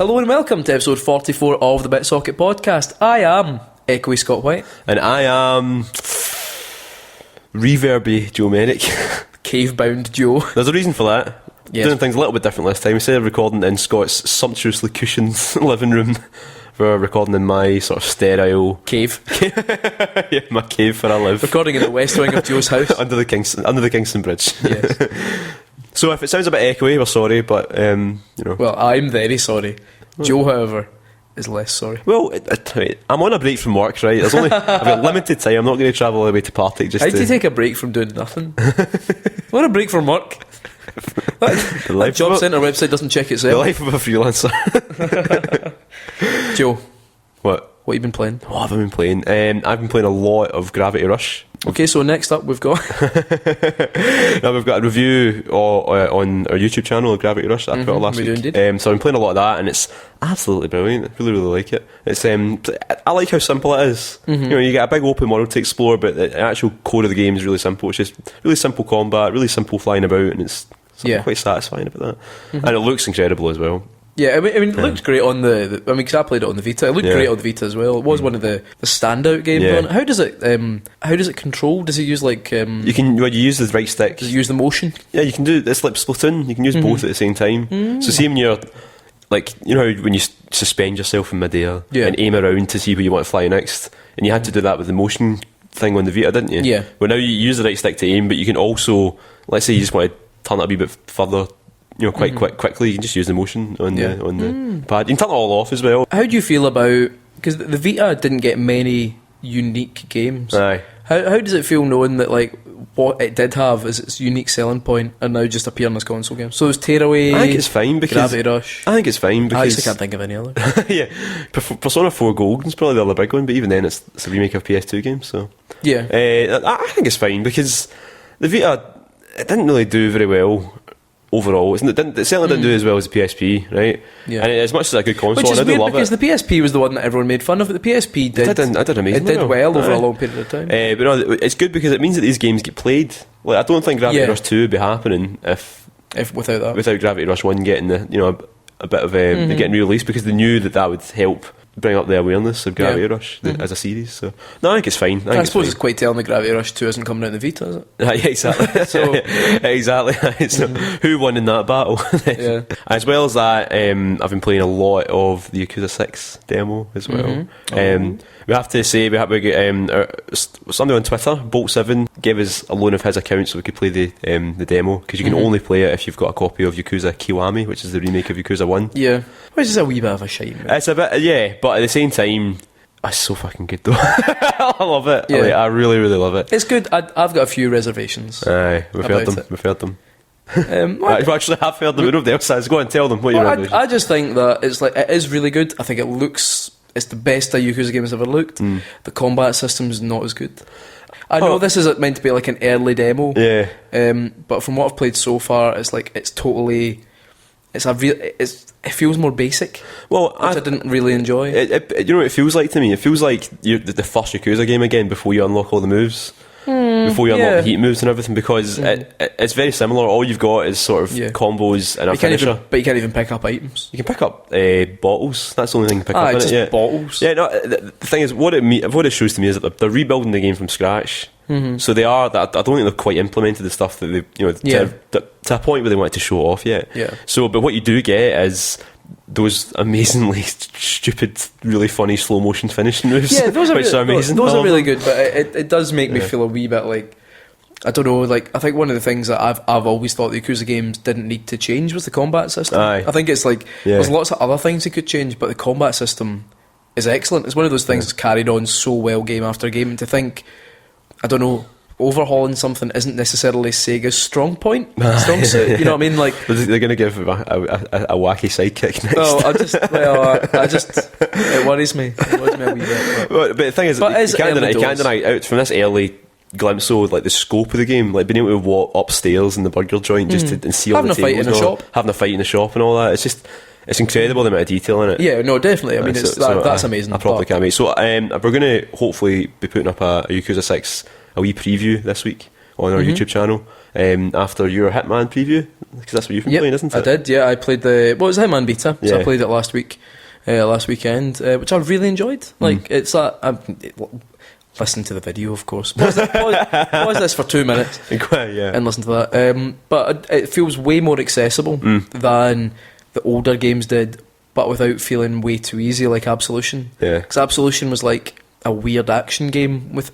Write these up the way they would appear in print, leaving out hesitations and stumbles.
Hello and welcome to episode 44 of the Bit Socket Podcast. I am Echoey Scott White. And I am Reverby Joe Merrick. Cave-bound Joe. There's a reason for that. Yes. Doing things a little bit different this time. Instead of recording in Scott's sumptuously cushioned living room, we're recording in my sort of sterile Cave. yeah, my cave where I live. Recording in the west wing of Joe's house. under the Kingston Bridge. Yes. So if it sounds a bit echoey, we're sorry, but you know. Well, I'm very sorry. Joe, however, is less sorry. Well, I'm on a break from work, right? I've got limited time. I'm not going to travel all the way to Partick just How do you take a break from doing nothing? What a break from work. That job centre website doesn't check The itself. life of a freelancer. Joe, What what have you been playing? have I been playing? I've been playing a lot of Gravity Rush. Okay, so next up we've got Now we've got a review on our YouTube channel of Gravity Rush that I put out last we do week. indeed. So I've been playing a lot of that, and it's absolutely brilliant. I really like it. It's I like how simple it is. You know, you get a big open world to explore, but the actual core of the game is really simple. It's just really simple combat, really simple flying about, and it's something quite satisfying about that. And it looks incredible as well. Yeah, I mean, it looked great on the. I mean, because I played it on the Vita. It looked great on the Vita as well. It was one of the standout games on it. How does it control? Does it use like? You use the right stick. Does it use the motion? Yeah, you can do. It's like Splatoon. You can use both at the same time. So see when you're like, you know, how when you suspend yourself in midair and aim around to see where you want to fly next, and you had to do that with the motion thing on the Vita, didn't you? Yeah. Well, now you use the right stick to aim, but you can also, let's say you just want to turn it a wee bit further. You know, quite quickly. You can just use the motion on the pad. You can turn it all off as well. How do you feel about, because the Vita didn't get many unique games? Aye. How does it feel knowing that like what it did have as its unique selling point and now just appearing as console games? So there's Tearaway. I think it's fine because Gravity Rush. I think it's fine because I actually can't think of any other. yeah, Persona 4 Gold is probably the other big one, but even then it's a remake of PS2 game. So Yeah. I think it's fine because the Vita, it didn't really do very well overall. It certainly didn't do as well as the PSP, right? Yeah. And as much as a good console, Which is and I do weird love because it. the PSP was the one that everyone made fun of, but the PSP did. I did amazing. It did well over a long period of time. But no, it's good because it means that these games get played. Like, I don't think Gravity Rush 2 would be happening if without that. without Gravity Rush 1 getting a bit of getting re-released, because they knew that would help bring up the awareness of Gravity Rush as a series. So no, I think it's fine. I suppose it's quite telling that Gravity Rush 2 isn't coming out in the Vita, is it? Yeah, exactly. So exactly. So who won in that battle? Yeah. As well as that, I've been playing a lot of the Yakuza 6 demo as well. We have to say we get somebody on Twitter, Bolt7, gave us a loan of his account so we could play the demo, because you can only play it if you've got a copy of Yakuza Kiwami, which is the remake of Yakuza 1. Yeah, which is a wee bit of a shame. It's a bit, yeah, but at the same time, it's so fucking good though. I love it. Yeah. I really, really love it. It's good. I've got a few reservations. Aye, we've heard about them. it. We've heard them. Well, I've actually heard them. Nobody else has. Go on, tell them what your reservations. I just think that it is really good. I think it's the best a Yakuza game has ever looked. The combat system is not as good. I know this is meant to be like an early demo. Yeah. But from what I've played so far, it feels more basic. Well, which I didn't really enjoy. You know what it feels like to me? It feels like you're the first Yakuza game again before you unlock all the moves. Before you unlock the heat moves and everything, because it's very similar. All you've got is sort of combos and a finisher. But you can't even pick up items. You can pick up bottles. That's the only thing you can pick up. It's in just it, bottles. Yeah, no. The thing is, what it shows to me is that they're rebuilding the game from scratch. So they are. I don't think they've quite implemented the stuff that they, to a point where they wanted to show off yet. Yeah. So, but what you do get is those amazingly stupid, really funny slow motion finishing moves. Yeah, those are which are amazing. Those are really good, but it does make me feel a wee bit like, I don't know, like I think one of the things that I've always thought the Yakuza games didn't need to change was the combat system. Aye. I think it's like there's lots of other things they could change, but the combat system is excellent. It's one of those things that's carried on so well game after game, and to think, I don't know, overhauling something isn't necessarily Sega's strong point, strong suit. You know what I mean? Like they're going to give a wacky sidekick next. It worries me. It worries me a wee bit. But the thing is, you can't deny out from this early glimpse of like the scope of the game, like being able to walk upstairs in the burger joint just to and see all having the a fight in a shop, having a fight in the shop and all that. It's incredible the amount of detail in it. Yeah, no, definitely. I mean, that's amazing. I probably can't wait. So we're going to hopefully be putting up a Yakuza 6 a wee preview this week on our YouTube channel after your Hitman preview Because that's what you've been playing, isn't it? I did, yeah. I played the Hitman beta, so I played it last weekend, which I really enjoyed. Like, it's that... listen to the video, of course. Pause this for 2 minutes and listen to that. But it feels way more accessible than the older games did, but without feeling way too easy, like Absolution. Yeah. Because Absolution was like a weird action game with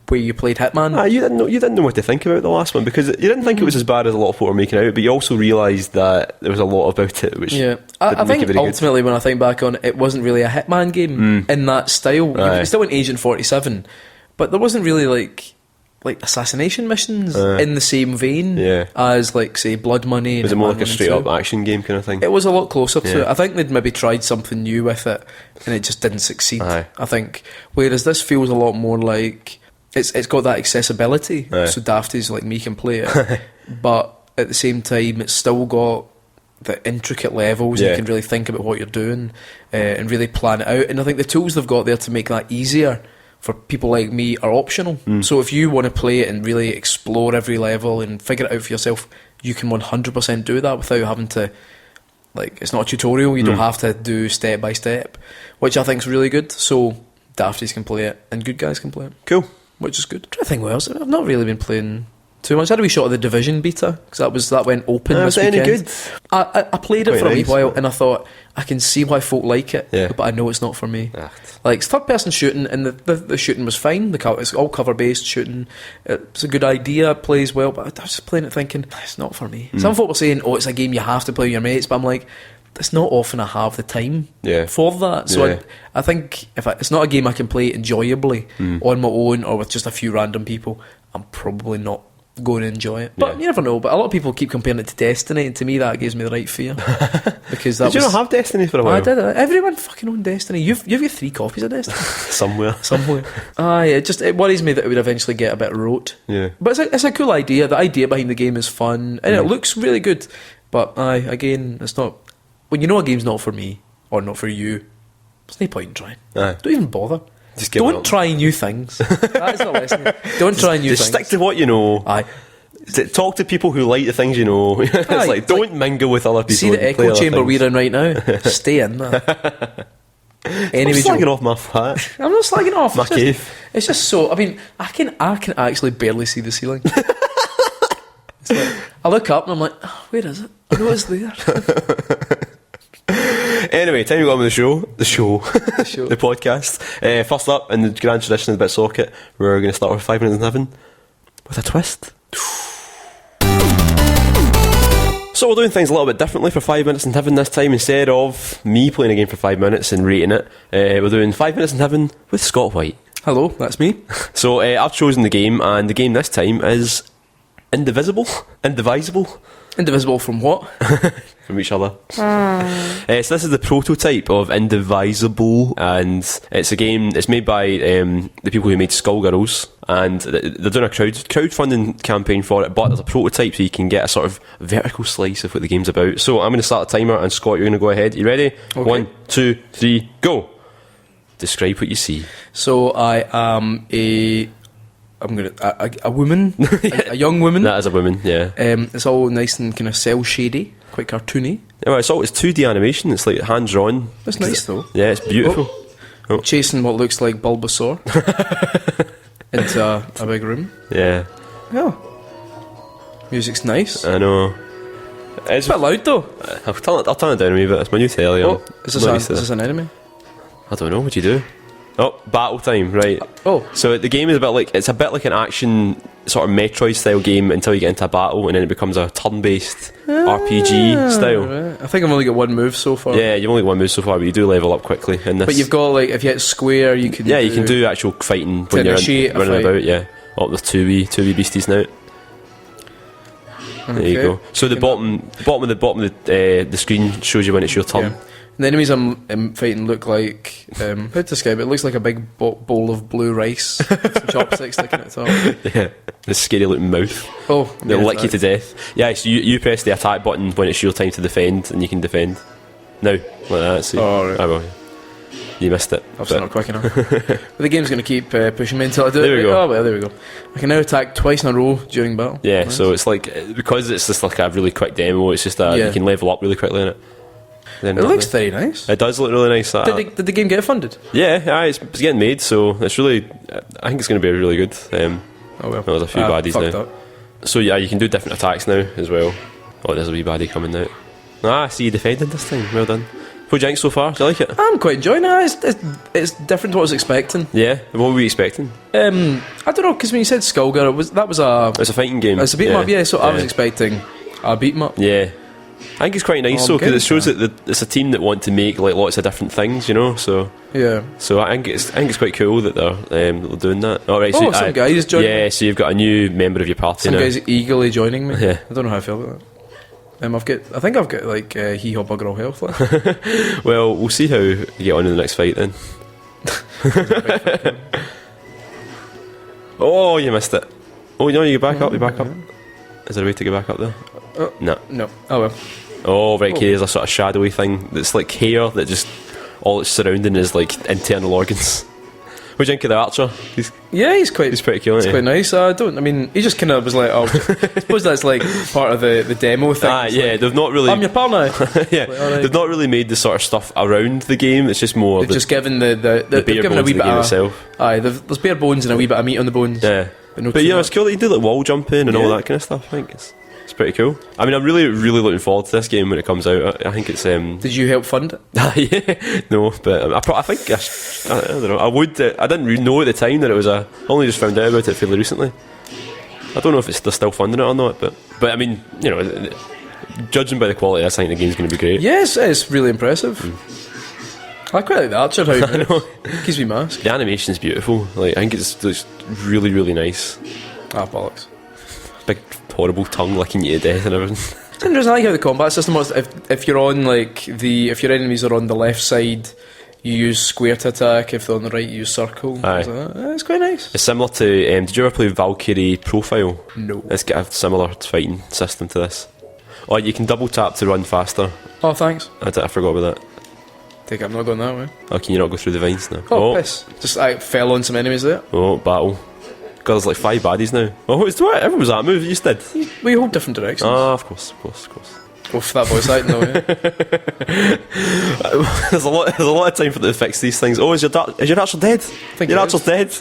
where you played Hitman. You didn't know what to think about the last one, because you didn't think it was as bad as a lot of people were making out, but you also realised that there was a lot about it which I think make it very ultimately when I think back on it, it wasn't really a Hitman game in that style. You still went Agent 47, but there wasn't really like assassination missions in the same vein as, like, say, Blood Money. Was it more like a straight up action game kind of thing? It was a lot closer to it. I think they'd maybe tried something new with it and it just didn't succeed. I think. Whereas this feels a lot more like it's got that accessibility, so dafties like me can play it, but at the same time it's still got the intricate levels. You can really think about what you're doing and really plan it out. And I think the tools they've got there to make that easier for people like me are optional. So if you want to play it and really explore every level and figure it out for yourself, you can 100% do that without having to, like, it's not a tutorial, you don't have to do step by step, which I think is really good. So dafties can play it and good guys can play it. Cool. Which is good. I'm trying to think what else. I've not really been playing too much. I had a wee shot of the Division beta, because that went open this weekend. Any good? I played it for a wee while and I thought, I can see why folk like it, but I know it's not for me. Like, it's third person shooting, and the shooting was fine. It's all cover based shooting. It's a good idea, it plays well, but I was just playing it thinking, it's not for me. Some folk were saying, it's a game you have to play with your mates, but I'm like, it's not often I have the time for that. So I think if it's not a game I can play enjoyably on my own or with just a few random people, I'm probably not going to enjoy it. But you never know. But a lot of people keep comparing it to Destiny, and to me that gives me the right fear. Because that Did you not have Destiny for a while? I did. Everyone fucking owned Destiny. You've got 3 copies of Destiny somewhere. It worries me that it would eventually get a bit rote. But it's a cool idea. The idea behind the game is fun and it looks really good. But again, it's not. When you know a game's not for me or not for you, there's no point in trying. Don't even bother. Just don't try new things. That is the lesson. Don't try new things. Just stick to what you know. Talk to people who like the things you know. It's like, don't mingle with other people. See the echo chamber we're in right now? Stay in there. Anyway, I'm slagging off my flat. I'm not slagging off. My cave. It's just so. I mean, I can actually barely see the ceiling. It's like, I look up and I'm like, where is it? I know it's there. Anyway, time to go on with the show. The podcast. First up, in the grand tradition of the Bit Socket, we're going to start with 5 Minutes in Heaven with a twist. So we're doing things a little bit differently for 5 Minutes in Heaven this time. Instead of me playing a game for 5 minutes and rating it, we're doing 5 Minutes in Heaven with Scott White. Hello, that's me. So I've chosen the game, and the game this time is Indivisible. Indivisible from what? From each other. So this is the prototype of Indivisible, and it's a game. It's made by the people who made Skullgirls, and they're doing a crowdfunding campaign for it. But there's a prototype, so you can get a sort of vertical slice of what the game's about. So I'm going to start a timer, and Scott, you're going to go ahead. You ready? Okay. 1, 2, 3, go. Describe what you see. So I am a woman, a young woman. That is a woman, yeah. It's all nice and kind of cell shady, quite cartoony. Yeah, it's 2D animation. It's like hand drawn. That's nice though. Yeah, it's beautiful. Chasing what looks like Bulbasaur into a big room. Yeah. Oh, music's nice. I know. It's a bit loud though. I'll turn it down a wee bit. It's my new telly. Is this an enemy? I don't know. What do you do? Oh, battle time, right. So the game is it's a bit like an action sort of Metroid style game until you get into a battle, and then it becomes a turn-based RPG style. Right. I think I've only got one move so far. Yeah, you've only got one move so far, but you do level up quickly in this. But you've got, like, if you hit square, you can you can do actual fighting when you're running about, yeah. Oh, there's two wee beasties now. There you go. So the bottom of the screen shows you when it's your turn. Yeah. And the enemies I'm fighting look like, how to describe it? It looks like a big bowl of blue rice with some chopsticks sticking at the top. Yeah, the scary looking mouth. They'll lick you to death. Yeah, so you press the attack button when it's your time to defend, and you can defend. Now, like that, see? Oh, right. I will. You missed it. Obviously not quick enough. But the game's going to keep pushing me until I do it. There we go. Oh, well, there we go. I can now attack twice in a row during battle. Yeah, Nice. so it's like, because it's just like a really quick demo, it's just you can level up really quickly in it. Then It looks very nice. It does look really nice. Did the game get funded? Yeah, it's getting made, so it's really, I think it's going to be really good. Oh well. There's a few baddies fucked now. up. So yeah, you can do different attacks now as well. Oh, there's a wee baddie coming out. I see you defended this time. Well done. What do you think so far? Do you like it? I'm quite enjoying it. It's different to what I was expecting. Yeah. What were you expecting? I don't know, because when you said Skullgirl, it's a fighting game. It's a beat 'em up, yeah. So I was expecting a beat 'em up. Yeah. I think it's quite nice though, because it shows that it's a team that want to make like lots of different things, you know. So Yeah. So I think it's quite cool that they're doing that. All right. Oh, So some guys joining. Yeah. So you've got a new member of your party Some now. guys eagerly joining me. Yeah. I don't know how I feel about that. I think I've got like hee-haw bugger all health left. Well, we'll see how you get on in the next fight then. Oh, you missed it. Oh, no, you back up. You back up. Is there a way to get back up there? No. No. Oh well. Oh, right. Okay, there's a sort of shadowy thing that's like hair that just all it's surrounding is like internal organs. What do you think of the archer? He's pretty cool. It's quite nice. He just kind of was like, I suppose that's like part of the demo thing. Yeah, like, they've not really. I'm your pal now. Yeah, Like, right. they've not really made the sort of stuff around the game. It's just more. They've just given the bare they've given a bones wee of the bit game of itself. Aye, there's bare bones and a wee bit of meat on the bones. Yeah, no but too yeah, it's much. cool that you do like wall jumping and all Yeah. that kind of stuff. I think it's pretty cool. I mean, I'm really looking forward to this game when it comes out. I think it's. Did you help fund it? Yeah, no, but I think I don't know. I would. I didn't really know at the time that it was I only just found out about it fairly recently. I don't know if they're still funding it or not, but I mean, you know, judging by the quality, I think the game's going to be great. Yes, it's really impressive. I quite like the archer. How I know. he keeps me mask. The animation's beautiful. Like I think it's really nice. Bollocks. Big horrible tongue licking you to death and everything. It's interesting. I like how the combat system works. If you're on if your enemies are on the left side, you use square to attack. If they're on the right, you use circle. Aye. It's quite nice. It's similar to. Did you ever play Valkyrie Profile? No. It's got a similar fighting system to this. Oh, you can double tap to run faster. Oh, thanks. I forgot about that. Take it, I'm not going that way. Oh, can you not go through the vines now? Oh, piss. Just I fell on some enemies there. Oh, battle. God, there's like 5 baddies now. Oh, what everyone was that move you just did? We hold different directions. Ah, of course. Oh, for that voice acting though, yeah. there's a lot of time for them to fix these things. Oh, is your archer dead? Think Your it archer's dead?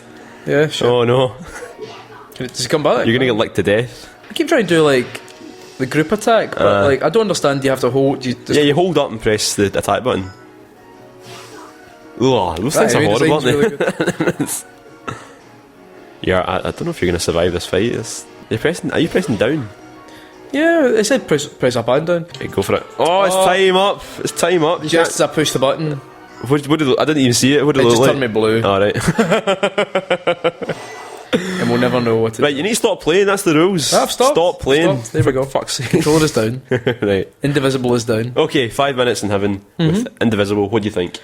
Yeah, sure. Oh no. Does he come back? You're gonna get licked to death. I keep trying to do like the group attack, but like I don't understand. You have to hold. You hold up and press the attack button. Ugh, those things are enemy horrible, aren't design's they? really good. Yeah, I don't know if you're going to survive this fight. Are you pressing down? Yeah, it said press up and down. Right, go for it. Oh, it's time up. It's time up. Just as I push the button, What did it, I didn't even see it. What did it it just look turned me like? blue, Alright. and we'll never know what to do. Right, you need to stop playing. That's the rules. I've stopped. Stop playing. Stopped. There we go. For fuck's sake. Controller is down. Right. Indivisible is down. Okay, 5 minutes in heaven with Indivisible. What do you think?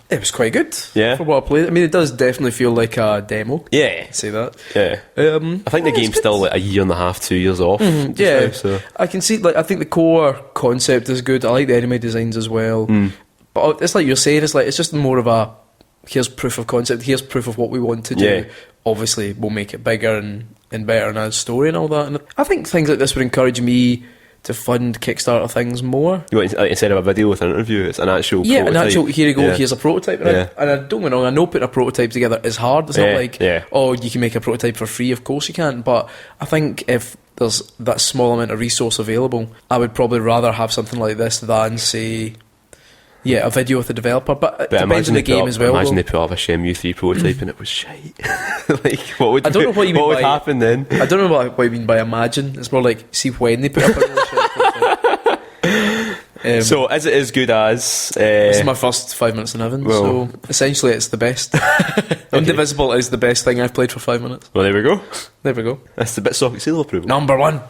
It was quite good. Yeah? For what I played. I mean, it does definitely feel like a demo. Yeah. I'd say that. Yeah. I think the it's game's good. still like a year and a half, 2 years off. just Yeah, now, so. I can see. Like, I think the core concept is good. I like the enemy designs as well. But it's like you're saying. It's just more of a here's proof of concept. Here's proof of what we want to do. Yeah. Obviously, we'll make it bigger and better and add story and all that. And I think things like this would encourage me to fund Kickstarter things more. You want, like, instead of a video with an interview, it's an actual prototype. An actual, here you go, Yeah. here's a prototype. And, Yeah. I don't get me wrong, I know putting a prototype together is hard. It's not like, oh, you can make a prototype for free. Of course you can. But I think if there's that small amount of resource available, I would probably rather have something like this than, say, a video with the developer. But it depends on the game as well. Imagine though. they put up a Shenmue 3 prototype and it was shite. Like, what would I don't know what you mean would by- happen then? I don't know what you mean by imagine. It's more like see when they put up a really shit prototype. So, as it is good as... This is my first 5 minutes in heaven, Well- so essentially it's the best. Indivisible is the best thing I've played for 5 minutes. well, there we go. There we go. That's the Bit Socket seal approval. Number 1.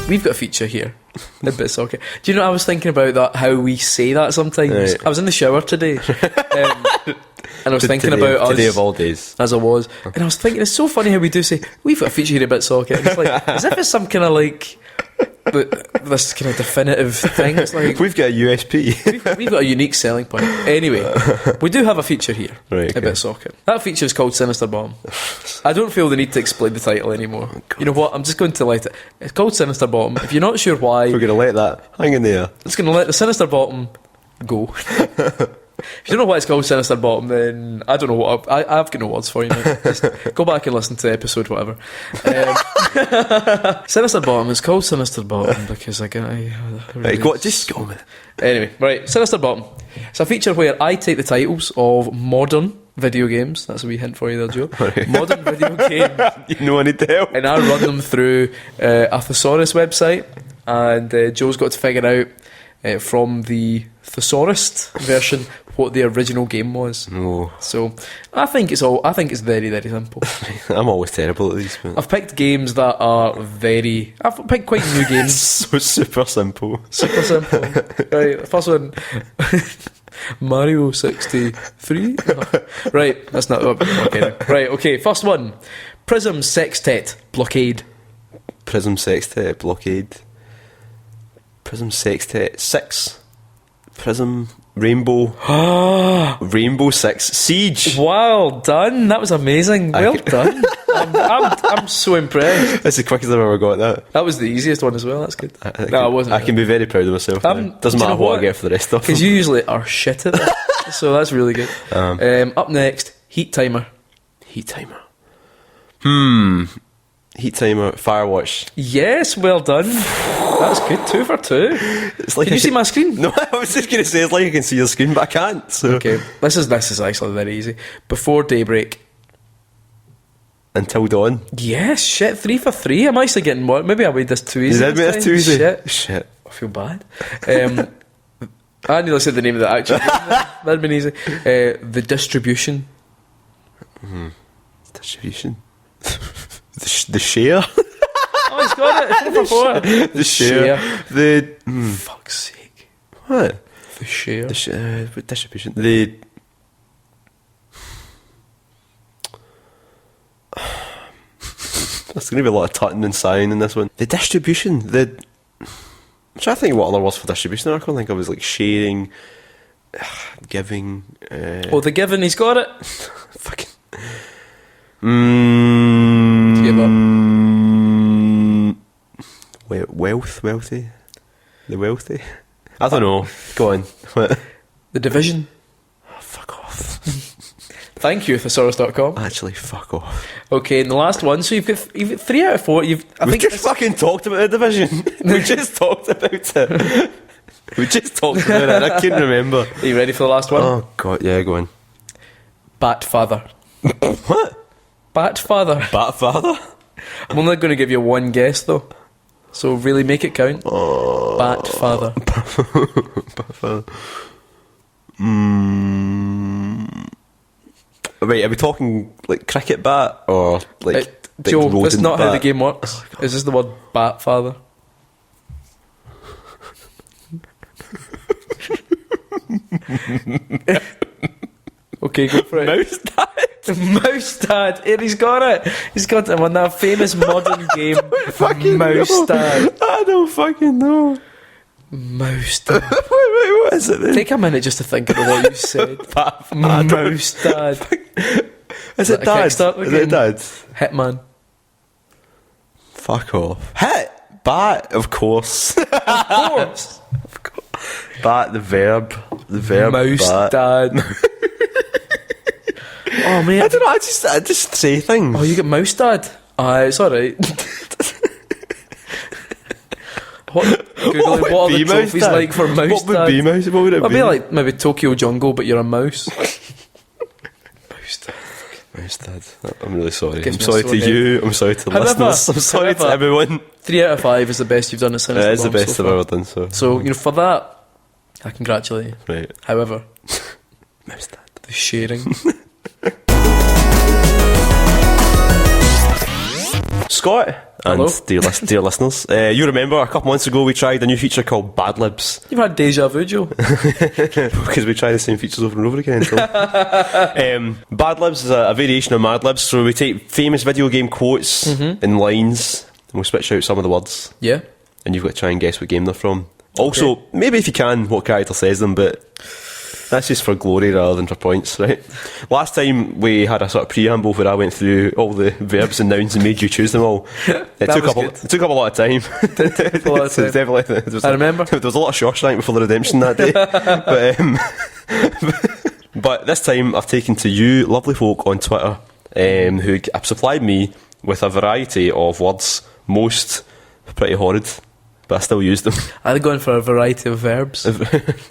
We've got a feature here in Bit Socket. Do you know, I was thinking about that, how we say that sometimes. Right. I was in the shower today, and I was thinking Today- about us. Today of all days. As I was. And I was thinking, it's so funny how we do say, we've got a feature here at Bit Socket. And it's like, as if it's some kind of like this kind of definitive thing. It's like We've got a USP. we've got a unique selling point. Anyway, we do have a feature here Right, at Bit Socket. That feature is called Sinister Bomb. I don't feel the need to explain the title anymore. You know what? I'm just going to let it. It's called Sinister Bomb. If you're not sure why, We're going to let that hang in there. it's going to let the Sinister Bottom go. If you don't know why it's called Sinister Bottom, then I don't know what I've got no words for you, mate. Just go back and listen to episode whatever. Sinister Bottom is called Sinister Bottom because I Right, just go, man. Anyway, right, Sinister Bottom. It's a feature where I take the titles of modern video games. That's a wee hint for you there, Joe. Right. Modern video games. You know I need to help. And I run them through a thesaurus website, and Joe's got to figure out from the thesaurist version what the original game was. No. So I think it's very, very simple. I'm always terrible at these. I've picked games that are I've picked quite new games. So super simple. Super simple. Right, first one. Mario 63. Right, that's not okay. Right, okay. First one. Prism Sextet Blockade. Prism Sextet Blockade. Prism Sextet 6. Prism Rainbow. Rainbow 6 Siege. Well done. That was amazing. Well done. I'm so impressed. That's the quickest I've ever got that. That was the easiest one as well. That's good. No, it wasn't. I can be very proud of myself. Doesn't do you matter know what what? I get for the rest of them. Because you usually are shit at that. So that's really good. Up next, Heat Timer. Heat Timer. Heat Timer, Firewatch. Yes, well done. That's good. 2 for 2. It's like Can you see my screen? No, I was just going to say it's like I can see your screen, but I can't. So. Okay, this is actually very easy. Before Daybreak. Until Dawn. Yes, shit. 3 for 3. I'm actually getting more. Maybe I made this too easy. You did make this too easy? Shit. I feel bad. I nearly said the name of the actual game. That'd have been easy. The Distribution. Distribution. The share. Oh, he's got it. 4 for 4. The share. The Fuck's sake. what? The share. The distribution. The there's going to be a lot of tutting and sighing in this one. The distribution. I'm trying to think what other words for distribution. I can't think of is like sharing, giving. The Given. He's got it. Fucking. Give up. Wealthy. The wealthy. I don't know. Go on. What? The Division. Oh, fuck off. Thank you, thesaurus.com. Actually, fuck off. Okay, and the last one. So you've got 3 out of 4. We just fucking talked about the Division. We just talked about it. We just talked about it. I couldn't remember. Are you ready for the last one? Oh god, yeah, go on. Batfather. What? Batfather. Batfather? I'm only going to give you one guess though, so really make it count. Batfather. Batfather. Wait, are we talking like cricket bat or like Joe, that's rodent not bat? how the game works. It's just the word Batfather. Okay, go for it. Mouse Dad? Mouse Dad. Here, he's got it. He's got it on that famous modern game. Fucking Mouse know. Dad. I don't fucking know. Mouse Dad. wait, what is it then? Take a minute just to think about what you said. Mouse Dad. Is it a Dad? Kickstarter Is it game? Dad? Hitman. Fuck off. Hit! Bat, of course. Of course. Bat, the verb. The verb. Mouse bat. Dad. Oh man. I don't know, I just say things. Oh, you get Mouse Dad? It's alright. What are the trophies like for Mouse What would Dad? be Mouse? What would it It'd be? be like maybe Tokyo Jungle, but you're a mouse. Mouse Dad. Mouse Dad. I'm really sorry. Gives I'm me a sorry sore to head. you. I'm sorry to the However- listeners. I'm sorry to however- everyone. 3 out of 5 is the best you've done at Sinister It is the Bomb best so I've far. ever done, so. So, for that, I congratulate you. Right. However, Mouse Dad. the sharing. Scott and Hello. dear listeners, you remember a couple months ago we tried a new feature called Bad-Libs. You've had deja vu, Joe. Because we try the same features over and over again. So. Bad-Libs is a variation of Mad-Libs, so we take famous video game quotes and lines and we'll switch out some of the words. Yeah. and you've got to try and guess what game they're from. Also, maybe if you can, what character says them, but that's just for glory rather than for points, right? Last time we had a sort of preamble where I went through all the verbs and nouns and made you choose them all. It took up a lot of time. It took a lot of time. Definitely, I remember. There was a lot of Shawshank before the redemption that day. But this time I've taken to you, lovely folk on Twitter, who have supplied me with a variety of words, most pretty horrid, but I still use them. I'd gone for a variety of verbs.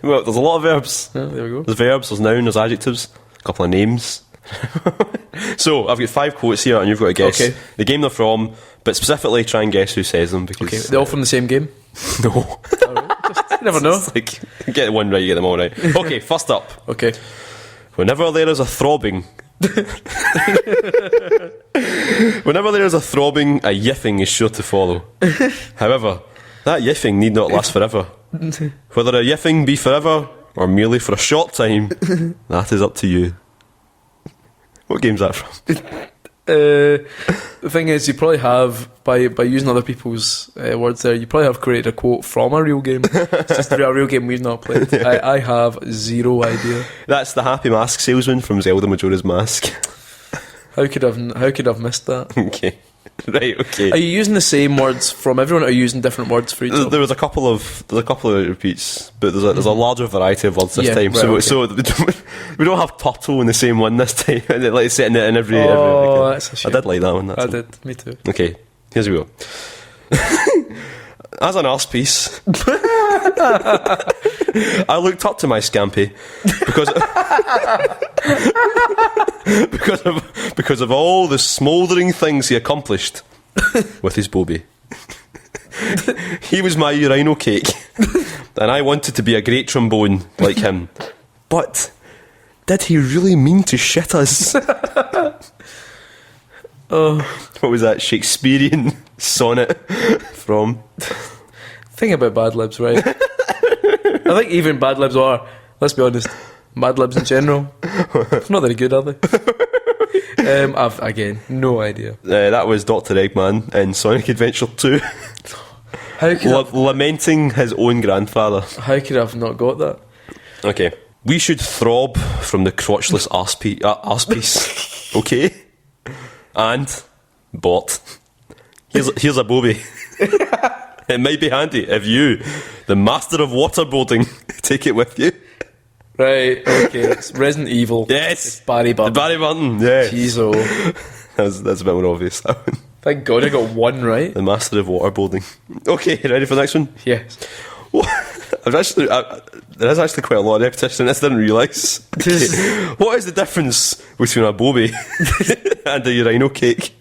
Well, there's a lot of verbs. Yeah, there we go. There's verbs, there's nouns, there's adjectives, a couple of names. So I've got 5 quotes here, and you've got to guess the game they're from, but specifically try and guess who says them. Because they're all from the same game? No. You never know. It's like, get one right, you get them all right. Okay, first up. Okay. Whenever there is a throbbing, a yiffing is sure to follow. However, that yiffing need not last forever. Whether a yiffing be forever or merely for a short time, that is up to you. What game's that from? The thing is, you probably have, by using other people's words there, you probably have created a quote from a real game. It's just a real game we've not played. I have zero idea. That's the Happy Mask salesman from Zelda Majora's Mask. How could I've missed that? Okay. Right, okay. Are you using the same words from everyone, or are you using different words for each other? There's a couple of repeats, but there's a larger variety of words this time. Right, so we don't have turtle in the same one this time. Like setting it in every. That's a shame. I did like that one. I did. Me too. Okay, here's we go. As an arse piece, I looked up to my scampi because of all the smouldering things he accomplished with his bobby. He was my urino cake, and I wanted to be a great trombone like him. But did he really mean to shit us? What was that Shakespearean sonnet from? Thing about Bad-Libs, right? I think even Bad-Libs are, let's be honest, Bad-Libs in general, not very good, are they? I've, again, no idea. That was Dr. Eggman in Sonic Adventure 2. Lamenting his own grandfather. How could I have not got that? Okay. We should throb from the crotchless arse piece. Okay? And bought. Here's a bobby. It might be handy if you, the master of waterboarding, take it with you. Right, okay. It's Resident Evil. Yes. It's Barry Burton. Barry Burton, yeah. Jeez, oh. That's a bit more obvious, that one. Thank God I got one right. The master of waterboarding. Okay, ready for the next one? Yes. There is actually quite a lot of repetition. This I didn't realise. Okay. What is the difference between a bobby and a urino cake?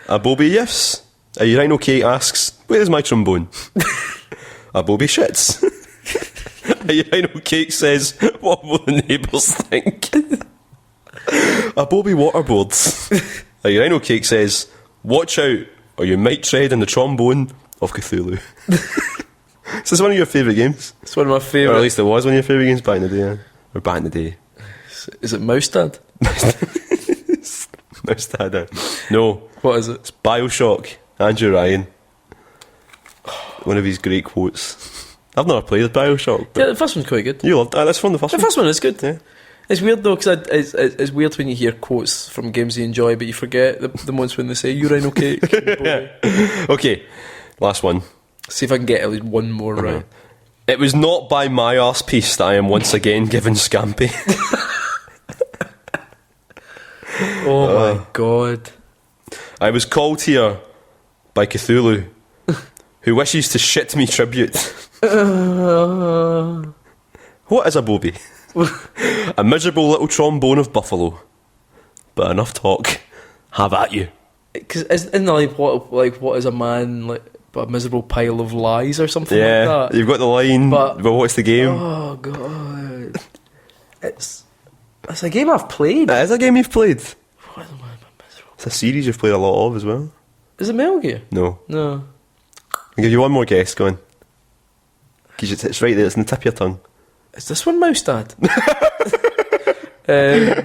A bobby yiffs. A urino cake asks, "Where's my trombone?" A bobby shits. A urino cake says, "What will the neighbours think?" A bobby waterboards. A urino cake says, "Watch out, or you might tread in the trombone of Cthulhu." Is this one of your favourite games? It's one of my favourite. Or at least it was one of your favourite games back in the day. Yeah? Or back in the day. Is it Mouse Dad? Mouse Dad. No. What is it? It's Bioshock. Andrew Ryan. One of his great quotes. I've never played Bioshock. But yeah, the first one's quite good. You loved that. That's from the first one. The first one is good. Yeah. It's weird though, because it's weird when you hear quotes from games you enjoy, but you forget the ones when they say urino cake. Okay, last one. See if I can get at least one more right. It was not by my arse piece that I am once again given scampi. Oh my God. I was called here by Cthulhu, who wishes to shit me tribute. What is a bobby? A miserable little trombone of buffalo. But enough talk. Have at you. Because isn't that what is a man, like a miserable pile of lies or something like that? You've got the line, but what's the game? Oh God. It's a game I've played. It is a game you've played. What am I miserable? It's a series you've played a lot of as well. Is it Metal Gear? No. No. I'll give you one more guess, go on. Because it's right there, it's in the tip of your tongue. Is this one Mouse Dad? I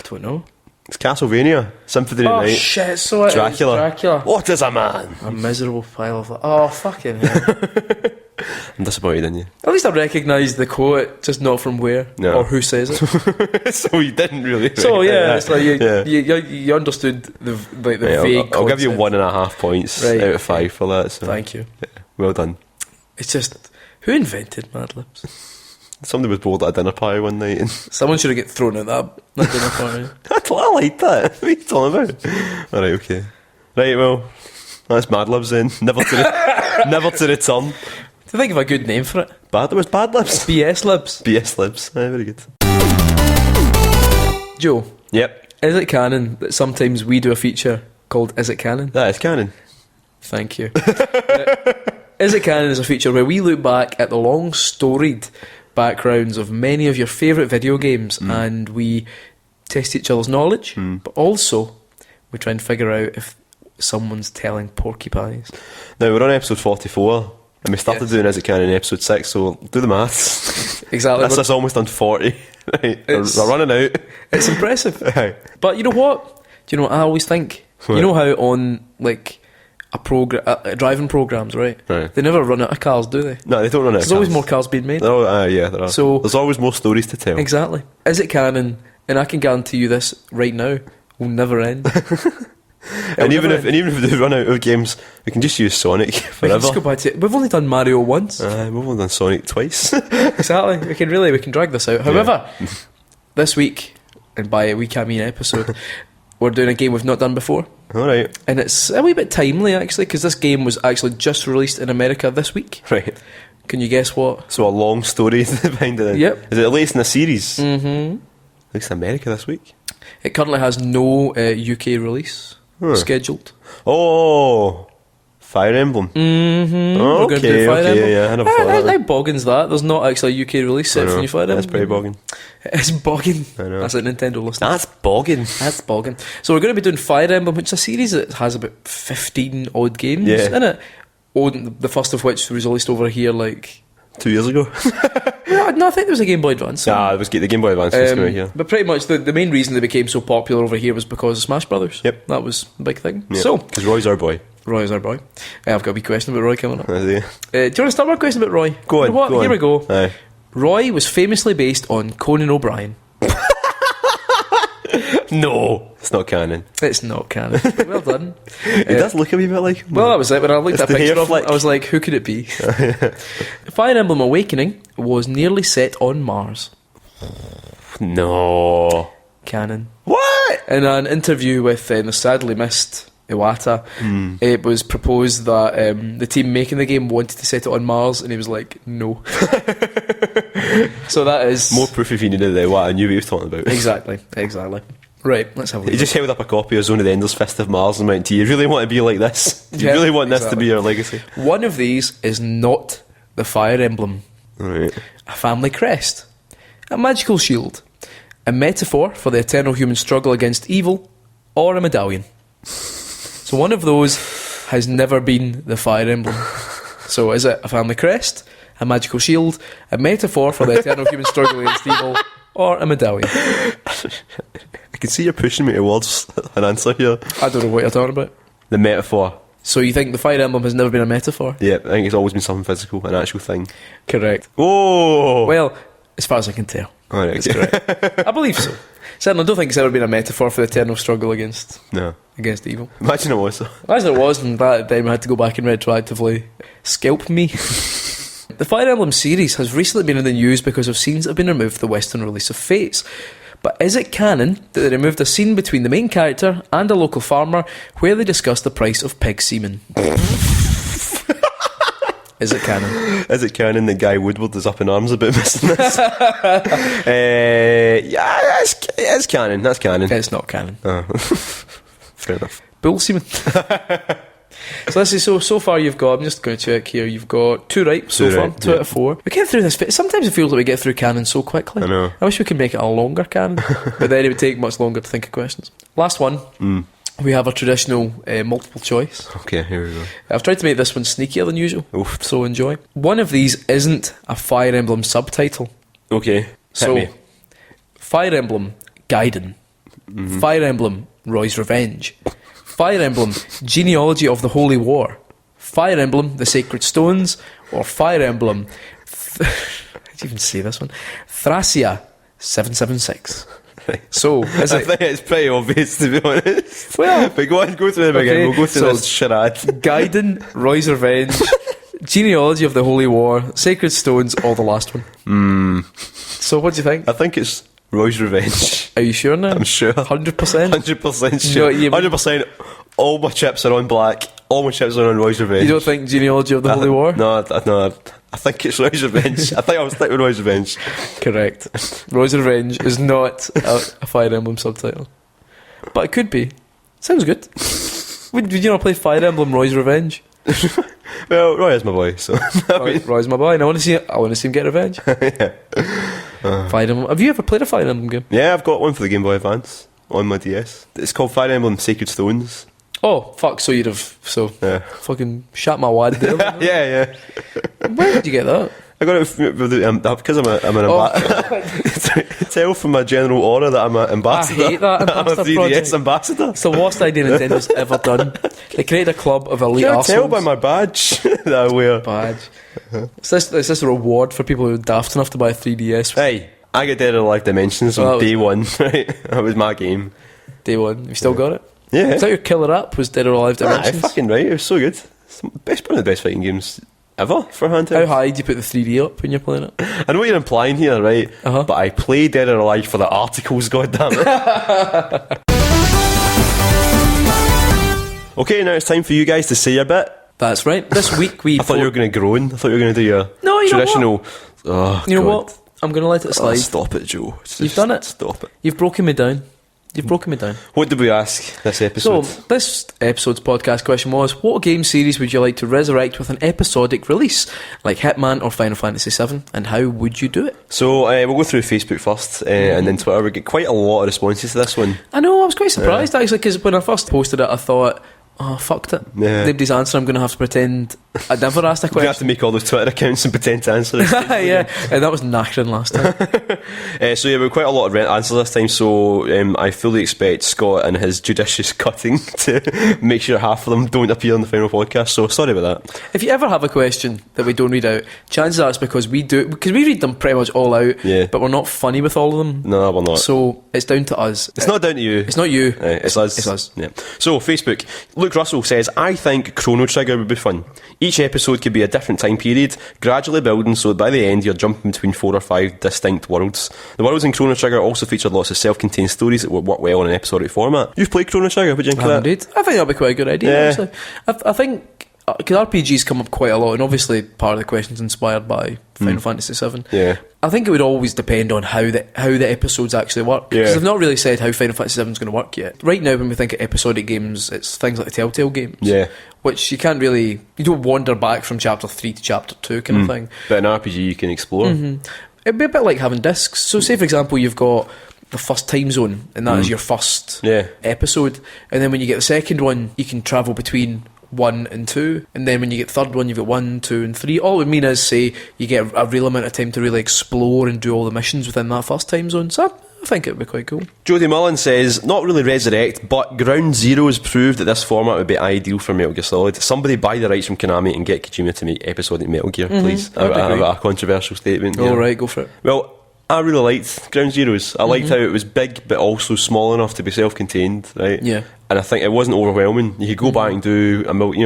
don't know. It's Castlevania, Symphony of Oh the Night, shit, so it is Dracula. What is a man? A miserable pile of... Oh, fucking hell. I'm disappointed in you. At least I recognised the quote, just not from where No. or who says it. So you didn't really. So yeah, recognise it's like that. Yeah. you understood the Right, vague I'll give you concept. 1.5 points Right, out of 5 for that. So. Thank you. Yeah, well done. It's just, who invented Mad-Libs? Somebody was bored at a dinner party one night and Someone should have get thrown at that dinner party. I like that. What are you talking about? Alright, okay. Right, well, that's Mad-Libs then. Never to return. To think of a good name for it. There was Bad-Libs. BS Libs. BS Libs. Aye, very good. Joe, Yep, is it canon that sometimes we do a feature called Is It Canon? that is canon. Thank you. Is It Canon is a feature where we look back at the long storied backgrounds of many of your favourite video games and we test each other's knowledge, but also we try and figure out if someone's telling porcupines. Now, we're on episode 44 and we started Yes. doing Is It Canon in episode 6, so do the maths. Exactly. That's almost done 40. Right, we're running out. It's impressive. Aye. But you know what? Do you know what I always think? What? You know how on like driving programs, right? Right. They never run out of cars, do they? No, they don't run out of There's always cars. more cars being made. Yeah, there are. So- there's always more stories to tell. Exactly. Is it canon? And I can guarantee you this right now will never end. And even if we do run out of games, we can just use Sonic we can forever. just go back to it. We've only done Mario once. We've only done Sonic twice. Exactly. We can drag this out. However, this week, and by a week I mean episode, we're doing a game we've not done before. Alright, And it's a wee bit timely actually, because this game was actually just released in America this week. right. Can you guess what? So a long story behind it. Yep. Is it the latest in a series? Mm-hmm. At least in America this week. It currently has no UK release scheduled. Oh, Fire Emblem. Mm-hmm. Oh, We're going to do Fire Emblem. yeah, I never thought of How that. boggins that? There's not actually a UK release set for new Fire Emblem. That's pretty bogging. It's boggin. I know. That's a Nintendo listener. That's bogging. That's boggin. So we're going to be doing Fire Emblem, which is a series that has about 15 odd games Yeah. in it. The first of which was released over here like... 2 years ago. No, I think there was a Game Boy Advance. It was the Game Boy Advance was coming out here. But pretty much the main reason they became so popular over here was because of Smash Brothers. Yep. That was the big thing. Yeah. So, Because Roy's our boy. Roy is our boy. I've got a wee question about Roy coming up. Is he? Do you want to start with a question about Roy? Go on. You know what? Go Here on. we go. Aye. Roy was famously based on Conan O'Brien. No, it's not canon. It's not canon. Well done. It does look a wee bit like him. Well, that was it. When I looked It's at the a picture hair of him, flick. I was like, who could it be? Fire Emblem Awakening was nearly set on Mars. No. Canon. What? In an interview with the sadly missed Iwata, Hmm. it was proposed that the team making the game wanted to set it on Mars, and he was like, no. So that is... More proof if you needed it, what I knew what he was talking about. Exactly. Right, let's have a He look. just held up a copy of Zone of the Enders Fist of Mars and went, do you really want to be like this? Do you Yeah, really want this to exactly. be your legacy? One of these is not the Fire Emblem. Right. A family crest. A magical shield. A metaphor for the eternal human struggle against evil. Or a medallion. So one of those has never been the Fire Emblem. So is it a family crest, a magical shield, a metaphor for the eternal human struggle against evil, or a medallion? I can see you're pushing me towards an answer here. I don't know what you're talking about. The metaphor. So you think the Fire Emblem has never been a metaphor? Yeah, I think it's always been something physical, an actual thing. Correct. Oh! Well, as far as I can tell. Alright, That's correct. I believe so. Certainly, I don't think it's ever been a metaphor for the eternal struggle against No. evil. Imagine it was. As it was, and that time I had to go back and retroactively scalp me. The Fire Emblem series has recently been in the news because of scenes that have been removed for the Western release of Fates. But is it canon that they removed a scene between the main character and a local farmer where they discussed the price of pig semen? Is it canon? Is it canon that Guy Woodward is up in arms about missing this? Yeah, it's canon. That's canon. It's not canon. Oh. Fair enough. Bull semen. So this is so far you've got, I'm just going to check here, you've got 2 right so Two far, right, 2 yeah. out of 4. We get through this, sometimes it feels like we get through canon so quickly. I know. I wish we could make it a longer canon, but then it would take much longer to think of questions. Last one, we have a traditional multiple choice. Okay, here we go. I've tried to make this one sneakier than usual, Oof. so enjoy. One of these isn't a Fire Emblem subtitle. Okay, hit So, me. Fire Emblem Gaiden. Fire Emblem, Roy's Revenge. Fire Emblem, Genealogy of the Holy War. Fire Emblem, The Sacred Stones. Or Fire Emblem, how do you even say this one? Thracia 776. So, is I it? think it's pretty obvious, to be honest. Well, but go on, go through them again. We'll go through this charade. Gaiden, Roy's Revenge, Genealogy of the Holy War, Sacred Stones, or the last one. So what do you think? I think it's Roy's Revenge. Are you sure now? I'm sure. 100%? 100% sure. 100%. All my chips are on black. All my chips are on Roy's Revenge. You don't think Genealogy of the Holy War? No, I think it's Roy's Revenge. I think I was sticking with Roy's Revenge. Correct. Roy's Revenge is not a Fire Emblem subtitle. But it could be. Sounds good. Would you not play Fire Emblem Roy's Revenge? Well, Roy is my boy, so Roy's my boy, and I want to see him get revenge. yeah. Fire Emblem. Have you ever played a Fire Emblem game? Yeah, I've got one for the Game Boy Advance on my DS. It's called Fire Emblem Sacred Stones. Oh, fuck, so you'd have fucking shot my wad there. Yeah. Where did you get that? I got it because I'm an ambassador. Tell from my general aura that I'm an ambassador. I hate that I'm a ambassador 3DS project. ambassador. It's the worst idea Nintendo's ever done. They created a club of elite Can I tell arseholes. by my badge that I wear? Badge. Is this a reward for people who are daft enough to buy a 3DS? Hey, I get Dead or Alive Dimensions on day one. Right, that was my game. Day one. You still got it? Yeah. Is that your killer app? Was Dead or Alive Dimensions? Fucking right. It was so good. It's one of the best fighting games ever for handheld. How high do you put the 3D up when you're playing it? I know what you're implying here, right? Uh-huh. But I play Dead or Alive for the articles, goddammit. Okay, now it's time for you guys to say your bit. That's right. This week we... I thought you were going to groan. I thought you were going to do your No, you know traditional... Oh, You know God. what? I'm going to let it slide. Stop it, Joe. You've done it. Stop it. You've broken me down. What did we ask this episode? So, this episode's podcast question was, what game series would you like to resurrect with an episodic release, like Hitman or Final Fantasy VII, and how would you do it? So we'll go through Facebook first, and then Twitter. We get quite a lot of responses to this one. I know, I was quite surprised actually, because when I first posted it, I thought, oh, fucked it. Yeah. Nobody's answer, I'm going to have to pretend I never asked a We have to question. make all those Twitter accounts and pretend to answer it. Yeah, and that was knackering last time. So yeah, we have quite a lot of answers this time. So I fully expect Scott and his judicious cutting to make sure half of them don't appear on the final podcast. So sorry about that. If you ever have a question that we don't read out, chances are it's because we read them pretty much all out, Yeah. but we're not funny with all of them. No, we're not. So it's down to us. It's not down to you. It's not you. It's us. It's us. Yeah. So Facebook, Luke Russell says, I think Chrono Trigger would be fun. Each episode could be a different time period, gradually building so that by the end you're jumping between 4 or 5 distinct worlds. The worlds in Chrono Trigger also featured lots of self-contained stories that would work well in an episodic format. You've played Chrono Trigger, would you think of that? Indeed. I think that'd be quite a good idea, Yeah. actually. I think, because RPGs come up quite a lot, and obviously part of the question's inspired by Final Fantasy VII. Yeah. I think it would always depend on how the episodes actually work. Yeah. Because they've not really said how Final Fantasy VII is going to work yet. Right now, when we think of episodic games, it's things like the Telltale games. Yeah. Which you don't wander back from chapter 3 to chapter 2 kind of thing. But in RPG you can explore. It'd be a bit like having discs. So say, for example, you've got the first time zone, and that is your first Yeah. episode. And then when you get the second one, you can travel between 1 and 2. And then when you get the third one, you've got 1, 2 and 3. All it would mean is, say, you get a real amount of time to really explore and do all the missions within that first time zone. So I think it would be quite cool. Jodie Mullen says, not really resurrect, but Ground Zeroes proved that this format would be ideal for Metal Gear Solid. Somebody buy the rights from Konami and get Kojima to make episodic Metal Gear, please. I that'd be have great. a controversial statement here. All right, go for it. Well, I really liked Ground Zeroes. I liked how it was big but also small enough to be self-contained, right? Yeah. And I think it wasn't overwhelming. You could go back and do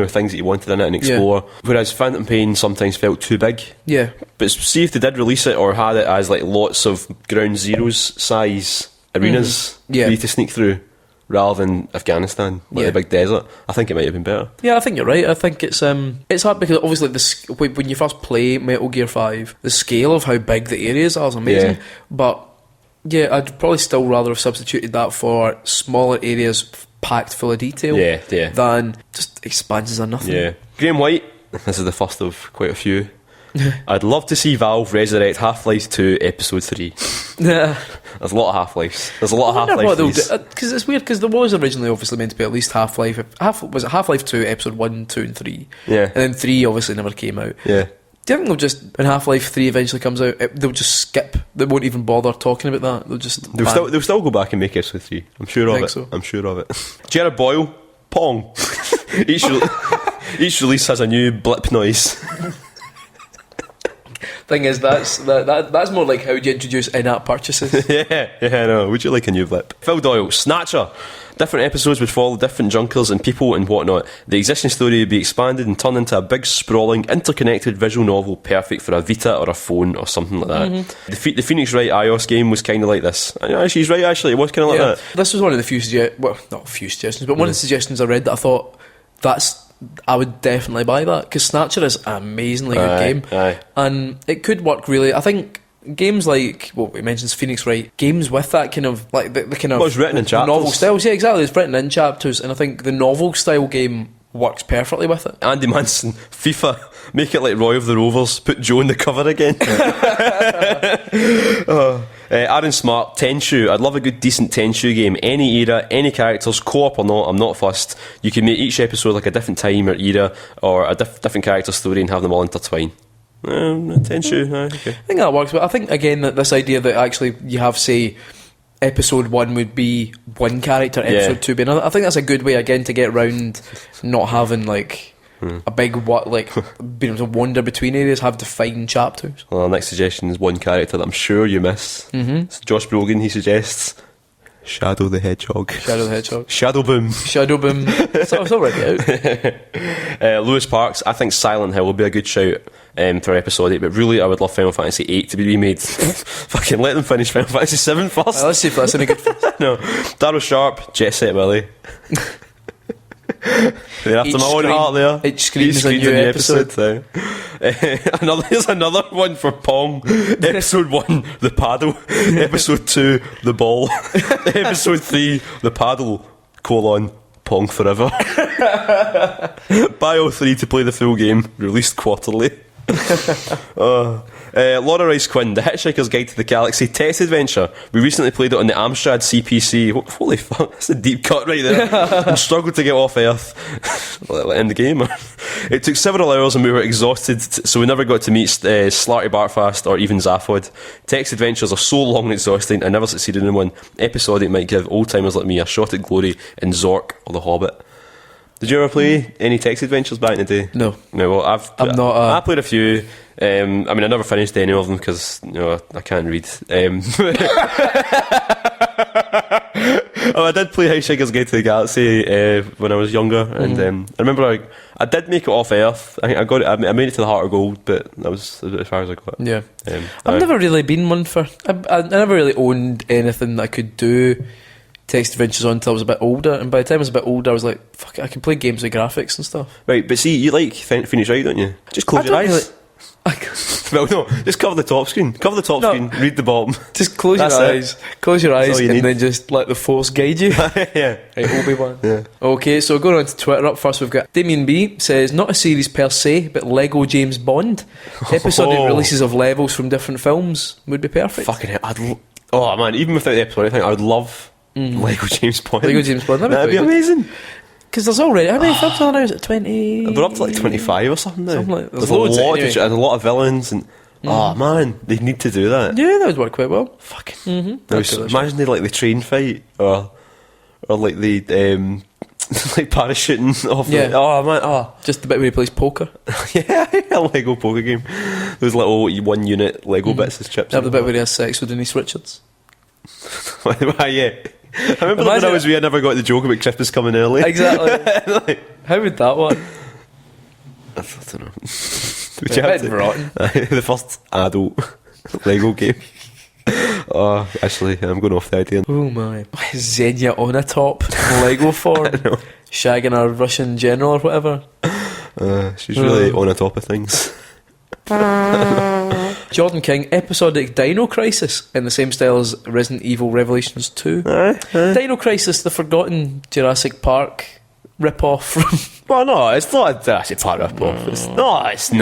things that you wanted in it and explore. Whereas Phantom Pain sometimes felt too big. Yeah. But see if they did release it or had it as like lots of Ground Zeroes size arenas Yeah. for you to sneak through, rather than Afghanistan, like Yeah. the big desert. I think it might have been better. Yeah, I think you're right. I think it's hard because obviously when you first play Metal Gear 5, the scale of how big the areas are is amazing. Yeah. But yeah, I'd probably still rather have substituted that for smaller areas packed full of detail Yeah. than just expanses or nothing. Yeah. Graham White, this is the first of quite a few. I'd love to see Valve resurrect Half-Life 2 Episode 3. Yeah. There's a lot of Half-Lives. There's a lot of I wonder what Half-Life they'll do, because it's weird, because there was originally obviously meant to be at least Half-Life. Was it Half-Life 2 Episode 1, 2 and 3? Yeah. And then 3 obviously never came out. Yeah. Do you think they'll just, when Half-Life 3 eventually comes out, they'll just skip? They won't even bother talking about that. They'll still go back and make episode 3. I'm sure of it. So. I'm sure of it. Jared Boyle, Pong. Each release has a new blip noise. Thing is, that's more like how do you introduce in-app purchases. yeah, I know. Would you like a new blip? Phil Doyle, Snatcher. Different episodes would follow different junkers and people and whatnot. The existing story would be expanded and turned into a big, sprawling, interconnected visual novel perfect for a Vita or a phone or something like that. Mm-hmm. The Phoenix Wright iOS game was kind of like this. She's right, actually. It was kind of like that. This was one of the few not a few suggestions, but one of the suggestions I read that I thought, I would definitely buy that, because Snatcher is an amazingly good game. Aye. And it could work really. I think games like, well, we mentioned Phoenix Wright, games with that kind of, like the kind of... Well, it's written in chapters. Novel styles, yeah, exactly. It's written in chapters, and I think the novel style game works perfectly with it. Andy Manson, FIFA, make it like Roy of the Rovers, put Joe in the cover again. Aaron Smart, Tenchu. I'd love a good decent Tenchu game. Any era, any characters, co-op or not, I'm not fussed. You can make each episode like a different time or era, or a different character story and have them all intertwine. Tenchu, okay. I think that works, but I think again that this idea that actually you have, say, episode 1 would be one character, episode 2 be another. I think that's a good way again to get around not having like a big being able to wander between areas, have defined chapters. Well, our next suggestion is one character that I'm sure you miss. It's Josh Brogan. He suggests Shadow the Hedgehog. Shadow Boom. It's already out. Lewis Parks, I think Silent Hill will be a good shout for episode 8, but really I would love Final Fantasy 8 to be remade. Fucking let them finish Final Fantasy 7 first. Let's see if that's any good first. No. Darrow Sharp, Jet Set Willy. They're after my own heart there. Each screen is a new episode. Here's another one for Pong. Episode 1, the paddle. Episode 2, the ball. Episode 3, the paddle, Pong forever. Bio 3 to play the full game, released quarterly. Laura Rice Quinn, The Hitchhiker's Guide to the Galaxy Text Adventure. We recently played it on the Amstrad CPC. Holy fuck, that's a deep cut right there. And struggled to get off Earth. End the game. It took several hours and we were exhausted, so we never got to meet Slarty Bartfast or even Zaphod. Text adventures are so long and exhausting, I never succeeded in one. Episode 8 might give old timers like me a shot at glory in Zork or The Hobbit. Did you ever play any text adventures back in the day? No. Well, I played a few. I never finished any of them because I can't read. I did play Hitchhiker's Guide to the Galaxy when I was younger, and I remember I did make it off Earth. I think I got it. I made it to the Heart of Gold, but that was as far as I got. Yeah, I've never really been one for. I never really owned anything that I could do text adventures on until I was a bit older, and by the time I was a bit older I was like, fuck it, I can play games with graphics and stuff. Right, but see, you like Phoenix Wright, don't you? Just close your eyes. Well, no, just cover the top screen, screen, read the bottom. Just close your eyes and then just let the force guide you. Yeah. Right, Obi-Wan. Yeah. Okay, so going on to Twitter, up first we've got Damien B says, not a series per se, but Lego James Bond. Episodic releases of levels from different films would be perfect. Fucking hell, oh man, even without the episode, I think I would love Lego James Bond. That'd be amazing. Because there's already, how many films are there now? Is it 20? They're up to like 25 or something now. There's loads, and a lot of villains, and oh man, they need to do that. Yeah, that would work quite well. Fucking imagine they like the train fight or like the like parachuting off. Yeah. Oh man, just the bit where he plays poker. Yeah, a Lego poker game. Those little 1 unit Lego bits as chips. Have the bit where he has sex with Denise Richards. Yeah. I remember when I was wee, I never got the joke about Christmas coming early. Exactly. How would that work? I don't know. The first adult Lego game. Oh, actually, I'm going off the idea. Oh my. Xenia on a top Lego form. Shagging a Russian general or whatever. She's really on a top of things. Jordan King, episodic Dino Crisis in the same style as Resident Evil Revelations 2. Dino Crisis, the forgotten Jurassic Park rip-off from... Well, no, it's not a Jurassic Park rip-off. It's not. It's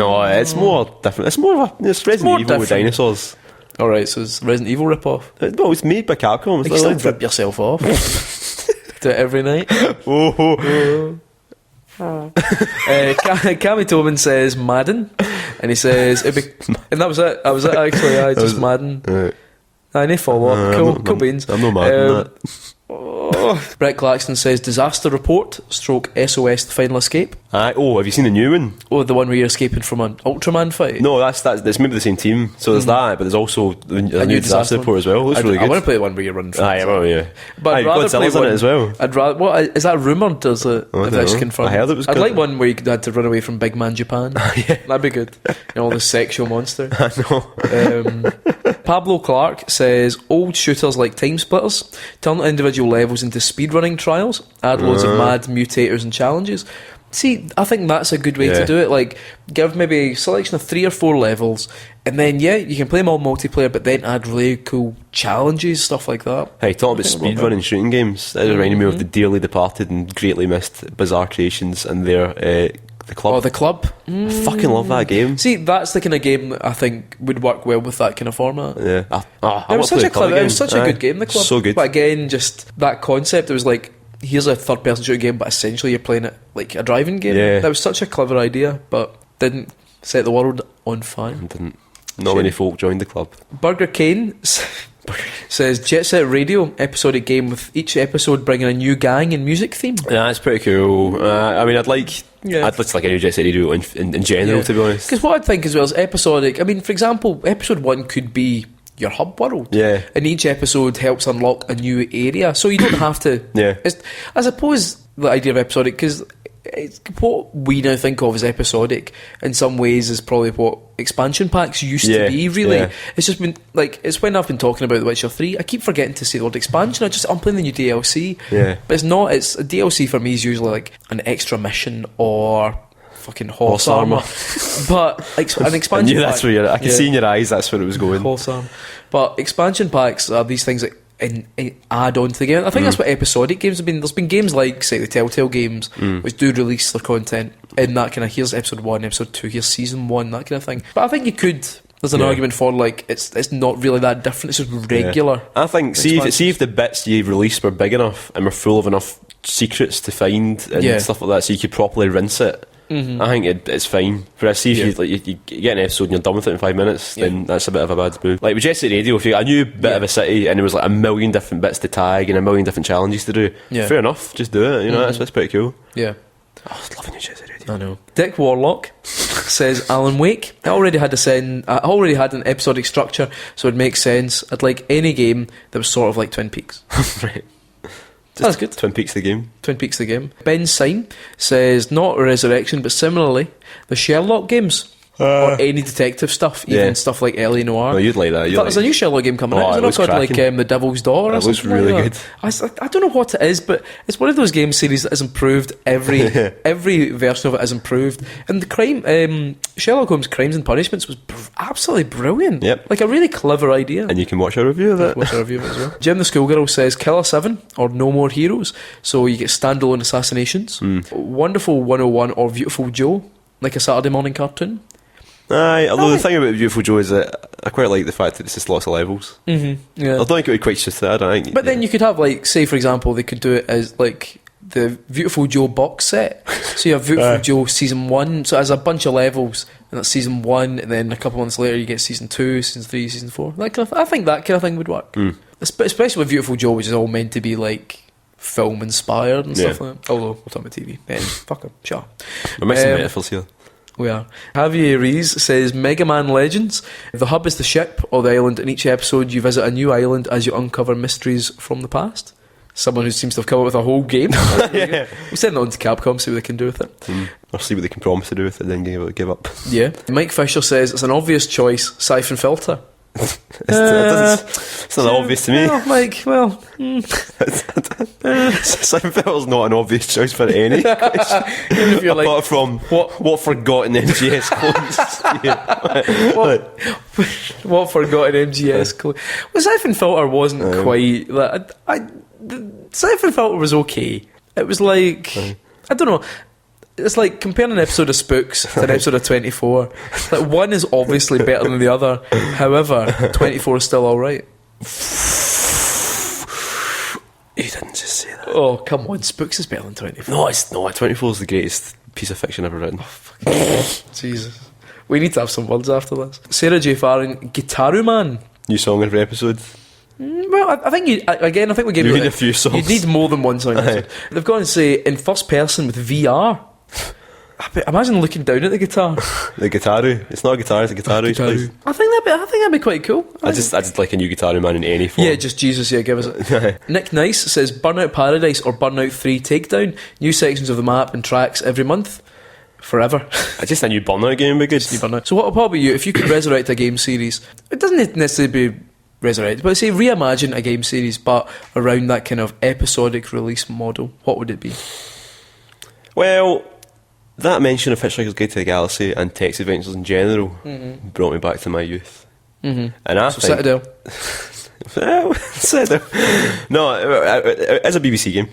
more different. It's more of a... It's Resident Evil with dinosaurs. Alright, so it's Resident Evil rip-off. No, it's made by Capcom. You still rip yourself off. Do it every night. Cammy Tobin says Madden, and he says and that was it. That was it actually. Just Madden. Right. I need follow up. Cool beans. I'm no mad on that. Brett Claxton says Disaster Report / SOS The Final Escape. Have you seen the new one? Oh, the one where you're escaping from an Ultraman fight? No, that's maybe the same team. So there's that, but there's also the new Disaster Report as well. It looks really good. I want to play the one where you run from yeah. But I'd rather play Godzilla's in it as well. I'd rather. What is that rumoured? Is it? I If don't it's know. confirmed, I heard it was I'd good. like one where you had to run away from Big Man Japan. Yeah. That'd be good. All the sexual monster. I know. Pablo Clark says old shooters like Time Splitters turn individual levels into speedrunning trials, add loads of mad mutators and challenges. See, I think that's a good way to do it. Like, give maybe a selection of 3 or 4 levels, and then you can play them all multiplayer, but then add really cool challenges, stuff like that. Hey, talking about speedrunning shooting games, that reminded me of the dearly departed and greatly missed Bizarre Creations and their The Club. Oh, The Club. I fucking love that game. See, that's the kind of game that I think would work well with that kind of format. Yeah. It was such a clever, it was such a good game, The Club. So good. But again, just that concept, it was like, here's a third-person shooting game, but essentially you're playing it like a driving game. Yeah. That was such a clever idea, but didn't set the world on fire. Didn't. Not many folk joined The Club. Burger Kane says Jet Set Radio episodic game with each episode bringing a new gang and music theme. Yeah, that's pretty cool. I mean, I'd like a new Jet Set Radio in general, to be honest. Because what I'd think as well is episodic. I mean, for example, episode 1 could be your hub world. Yeah. And each episode helps unlock a new area. So you don't have to... Yeah. I suppose the idea of episodic, because what we now think of as episodic in some ways is probably what expansion packs used to be, really. Yeah. It's just been like, it's when I've been talking about The Witcher 3, I keep forgetting to say the word expansion. I'm playing the new DLC. Yeah. But it's not, it's a DLC for me is usually like an extra mission or fucking horse armour. But an expansion pack, that's where I can see in your eyes that's where it was going. horse armour. But expansion packs are these things that add on to the game. I think that's what episodic games have been. There's been games like, say, the Telltale games, which do release their content in that kind of, here's episode 1, episode 2, here's season 1, that kind of thing. But I think you could, there's an argument for like, it's not really that different, it's just regular. I think, see if the bits you released were big enough and were full of enough secrets to find and stuff like that, so you could properly rinse it. I think it's fine. Whereas see if you get an episode and you're done with it in 5 minutes, then that's a bit of a bad move. Like with Jet Set Radio, if you got a new bit of a city and there was like a million different bits to tag and a million different challenges to do, fair enough, just do it. You know, that's pretty cool. Yeah. I was loving your Jet Set Radio. I know. Dick Warlock says Alan Wake. I already had an episodic structure, so it makes sense. I'd like any game that was sort of like Twin Peaks. Right. That's good. Twin Peaks the game. Twin Peaks the game. Ben Syme says not Resurrection, but similarly the Sherlock games. Or any detective stuff, even stuff like L.A. Noir. No, you'd like that. There's a new Sherlock game coming out. Is it not called like The Devil's Door or something? It looks really like good. I don't know what it is, but it's one of those game series that has improved. Every version of it has improved. And the Sherlock Holmes Crimes and Punishments was absolutely brilliant. Yep. Like a really clever idea. And you can watch a review of it. Watch a review of it as well. Jim the Schoolgirl says Killer 7 or No More Heroes. So you get standalone assassinations. Wonderful 101 or Beautiful Joe, like a Saturday morning cartoon. Aye, although the thing about Beautiful Joe is that I quite like the fact that it's just lots of levels. Yeah. I don't think it would quite suit that, I don't think. But then you could have, like, say for example, they could do it as like the Beautiful Joe box set. So you have Beautiful Joe season 1, so it has a bunch of levels, and that's season 1, and then a couple months later you get season 2, season 3, season 4. That kind of I think that kind of thing would work. Especially with Beautiful Joe, which is all meant to be like film inspired and stuff like that. Although we're talking about TV. Fuck 'em, sure. We're missing metaphors here. We are. Javier Rees says Mega Man Legends. The hub is the ship or the island. In each episode, you visit a new island as you uncover mysteries from the past. Someone who seems to have come up with a whole game. We'll send it on to Capcom, see what they can do with it. Or see what they can promise to do with it, then give up. Yeah. Mike Fisher says it's an obvious choice. Siphon Filter. It's not obvious to me. Well, Mike, Siphon Filter's not an obvious choice for any question. if you're Apart like, from what forgotten MGS clones. what forgotten MGS code? Well, Siphon Filter wasn't quite. The Siphon Filter was okay. It was like I don't know. It's like comparing an episode of Spooks to an episode of 24. Like one is obviously better than the other. However, 24 is still alright. You didn't just say that. Oh, come on, Spooks is better than 24. No, it's not. 24 is the greatest piece of fiction ever written. Jesus. We need to have some words after this. Sarah J. Farron, Gitaru Man. New song every episode. Well, I think we give you need a few songs. You need more than one song. They've gone and say in first person with VR. Imagine looking down at the guitar. The Gitaru. It's not a guitar, it's a Gitaru. I think that'd be quite cool. I just like a new Gitaru Man in any form. Yeah, just Jesus, yeah, give us it. Nick Nice says Burnout Paradise or Burnout 3 Takedown. New sections of the map and tracks every month. Forever. Just a new Burnout game would be good. So what about you? If you could resurrect a game series, it doesn't necessarily be resurrect, but say reimagine a game series, but around that kind of episodic release model, what would it be? Well, that mention of Hitchhiker's Guide to the Galaxy and text adventures in general brought me back to my youth. And I think Citadel. Citadel. No, it's a BBC game.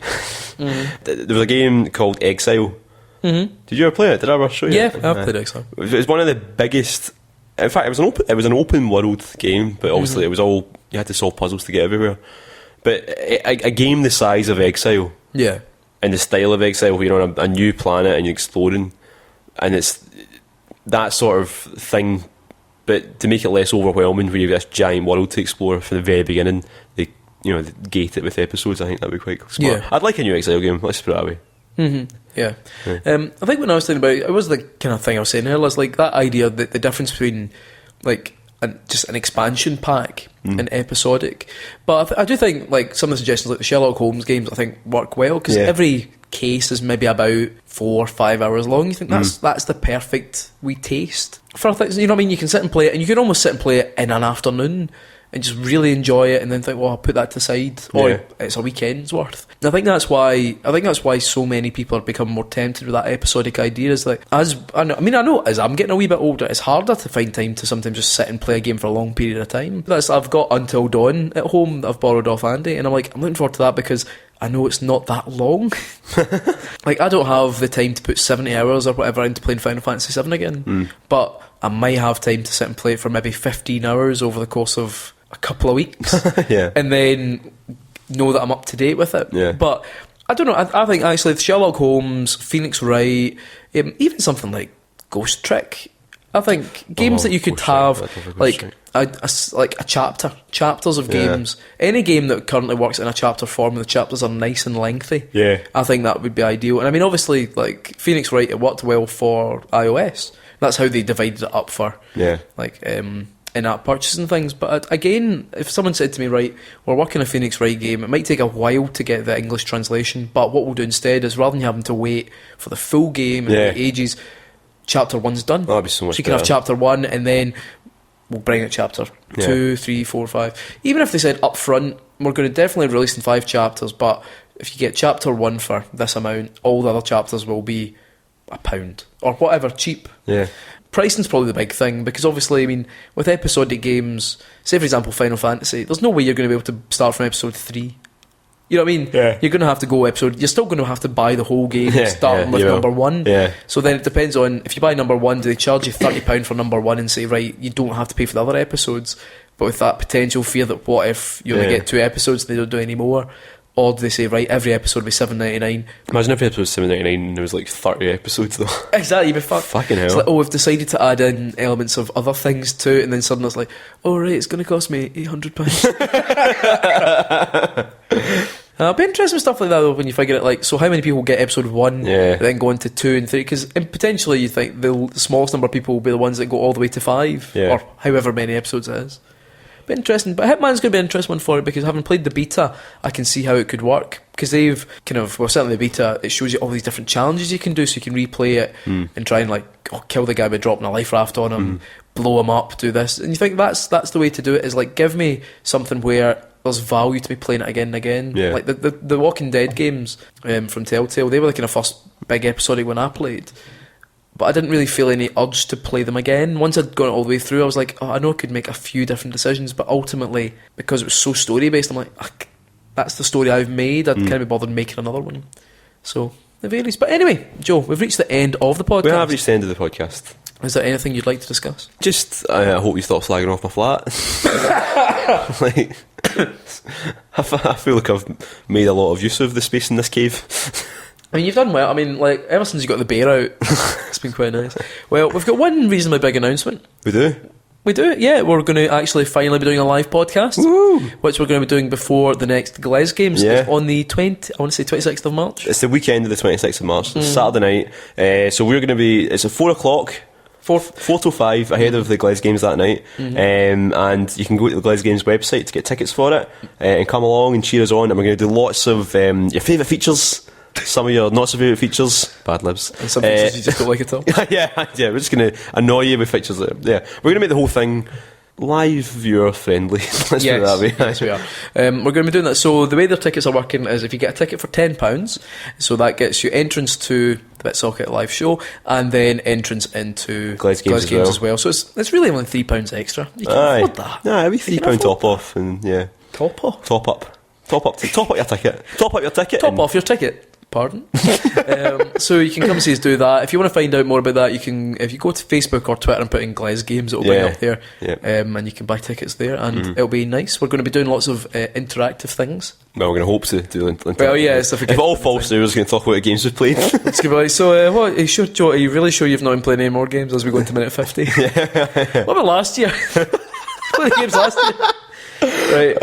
There was a game called Exile. Did you ever play it? Did I ever show you? Yeah, I've played Exile. It was one of the biggest. In fact, it was an open world game, but obviously it was all you had to solve puzzles to get everywhere. But a game the size of Exile, yeah, and the style of Exile, where you're on a new planet and you're exploring, and it's that sort of thing. But to make it less overwhelming, where you've got this giant world to explore from the very beginning, they gate it with episodes. I think that'd be quite smart. Yeah. I'd like a new Exile game. Let's put it that way. Yeah. I think when I was thinking about it was the kind of thing I was saying earlier, it's like that idea that the difference between like just an expansion pack and episodic. But I do think like some of the suggestions, like the Sherlock Holmes games, I think work well because every case is maybe about 4 or 5 hours long. You think that's the perfect wee taste for things. You know what I mean? You can sit and play it, and you can almost sit and play it in an afternoon and just really enjoy it, and then think, well, I'll put that to side, or it's a weekend's worth. And I think that's why so many people are becoming more tempted with that episodic idea. Is like I know as I'm getting a wee bit older, it's harder to find time to sometimes just sit and play a game for a long period of time. I've got Until Dawn at home that I've borrowed off Andy, and I'm looking forward to that because I know it's not that long. Like I don't have the time to put 70 hours or whatever into playing Final Fantasy 7 again, but I might have time to sit and play it for maybe 15 hours over the course of a couple of weeks, and then know that I'm up to date with it. But I don't know. I think actually Sherlock Holmes, Phoenix Wright, even something like Ghost Trick. I think games that you could have like a chapters of games. Any game that currently works in a chapter form, and the chapters are nice and lengthy. I think that would be ideal. And I mean, obviously, like Phoenix Wright, it worked well for iOS. That's how they divided it up for in-app purchases and things. But again, if someone said to me, right, we're working a Phoenix Wright game, it might take a while to get the English translation, but what we'll do instead is rather than having to wait for the full game and wait ages, chapter 1's done. That'd be so much so you can have chapter 1 and then we'll bring it chapter 2, 3, 4, 5. Even if they said up front, we're going to definitely release in 5 chapters, but if you get chapter 1 for this amount, all the other chapters will be £1 or whatever, cheap. Pricing's probably the big thing, because obviously, I mean, with episodic games, say for example Final Fantasy, there's no way you're going to be able to start from episode 3. You know what I mean? You're going to have to go you're still going to have to buy the whole game starting with number 1. So then it depends on, if you buy number 1, do they charge you £30 for number 1 and say, right, you don't have to pay for the other episodes? But with that potential fear that what if you only get 2 episodes and they don't do any more? Or do they say, right, every episode will be $7.99? Imagine every episode was $7.99 and there was like 30 episodes though. Exactly, you'd be fucked. Fucking hell. It's like, we've decided to add in elements of other things to it, and then suddenly it's like, oh right, it's going to cost me £800. It'll be interesting stuff like that though, when you figure it, like, so how many people get episode 1 then go into 2 and 3, because potentially you think the smallest number of people will be the ones that go all the way to 5 or however many episodes it is. But interesting. But Hitman's going to be an interesting one for it, because having played the beta, I can see how it could work, because they've kind of, well, certainly the beta, it shows you all these different challenges you can do, so you can replay it and try and like kill the guy by dropping a life raft on him, blow him up, do this, and you think that's the way to do it, is like, give me something where there's value to me playing it again and again. Like the Walking Dead games from Telltale, they were the kind of first big episodic one I played, but I didn't really feel any urge to play them again. Once I'd gone all the way through, I was like, oh, I know I could make a few different decisions, but ultimately, because it was so story based, I'm like, that's the story I've made, I'd kind of be bothered making another one. So it varies. But anyway, Joe, we've reached the end of the podcast. We have reached the end of the podcast. Is there anything you'd like to discuss? Just, I hope you stop slagging off my flat. Like, I feel like I've made a lot of use of the space in this cave. I mean, you've done well. I mean, like, ever since you got the bear out, it's been quite nice. Well, we've got one reasonably big announcement. We do? We do, yeah. We're going to actually finally be doing a live podcast, which we're going to be doing before the next Glez Games. Yeah. It's on the 26th of March. It's the weekend of the 26th of March, Saturday night. So we're going to be, it's at 4 o'clock. 4 to 5 ahead of the Glez Games that night, and you can go to the Glez Games website to get tickets for it, and come along and cheer us on. And we're going to do lots of your favourite features, some of your not so favourite features, Bad-Libs, and some features you just don't like at all. yeah, we're just going to annoy you with features. Yeah, we're going to make the whole thing live viewer friendly. Let's put it that way. Yes, we are. We're going to be doing that. So the way their tickets are working is if you get a ticket for £10, so that gets you entrance to the Bit Socket live show, and then entrance into Glez Games as well. So it's really only £3 extra. You can afford that. Nah, it'll be £3 top off, and yeah, top up your ticket. Top up your ticket. Top off your ticket. Pardon? So you can come see us do that. If you want to find out more about that, you can, if you go to Facebook or Twitter and put in Glez Games, it'll bring up there, and you can buy tickets there, and it'll be nice. We're going to be doing lots of interactive things. Well, we're going to hope to do well, yeah, so if it all falls through, we're just going to talk about the games we've played. It's going to be like, so what, are you sure, Joe, are you really sure you've not been playing any more games as we go into minute 50? What about last year? What the games last year? Right,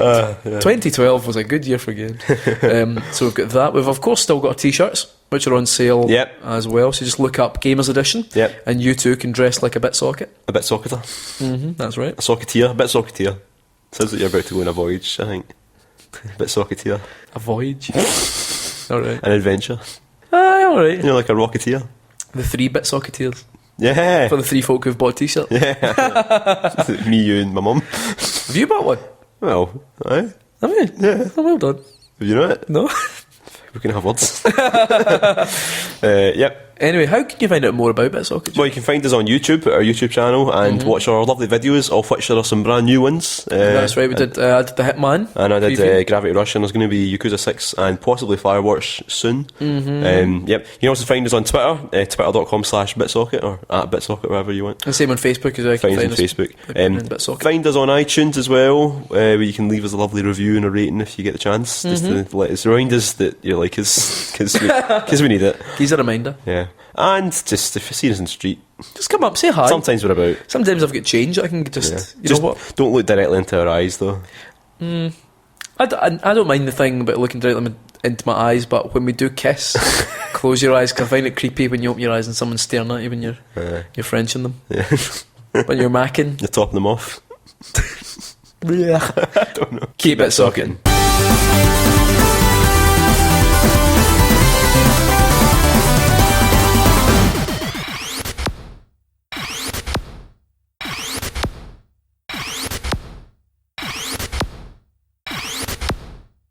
2012 was a good year for games. So we've got that. We've of course still got our t-shirts, which are on sale as well. So just look up Gamers Edition, and you too can dress like a Bit Socket. A Bit Socketer. That's right. A Socketeer. A Bit Socketeer. Sounds like you're about to go on a voyage, I think. A Bit Socketeer. A voyage. Alright. An adventure. Alright. You know, like a Rocketeer. The 3 Bit Socketeers. Yeah. For the 3 folk who've bought t-shirts. Yeah. Me, you and my mum. Have you bought one? Well, aye. Have you? Yeah. Oh, well done. Have you know it? No. We can have words. Yep. Anyway, how can you find out more about Bit Socket? Well, you can find us on YouTube, our YouTube channel, and watch our lovely videos, of which there are some brand new ones. That's right, we did, I did the Hitman. And I did Gravity Rush, and there's going to be Yakuza 6 and possibly Firewatch soon. Yep. You can also find us on Twitter, twitter.com/bitsocket, or at bitsocket, wherever you want. And same on Facebook as well. Find us on Facebook. Find us on iTunes as well, where you can leave us a lovely review and a rating if you get the chance, just to let us remind us that you like us, because we need it. Here's a reminder. Yeah. And just if you see us in the street, just come up, say hi. Sometimes we're about. Sometimes I've got change. I can just, you know what? Don't look directly into our eyes, though. I don't mind the thing about looking directly into my eyes, but when we do kiss, close your eyes, because I find it creepy when you open your eyes and someone's staring at you when you're Frenching them. Yeah. When you're macking. You're topping them off. Yeah. I don't know. Keep it socking.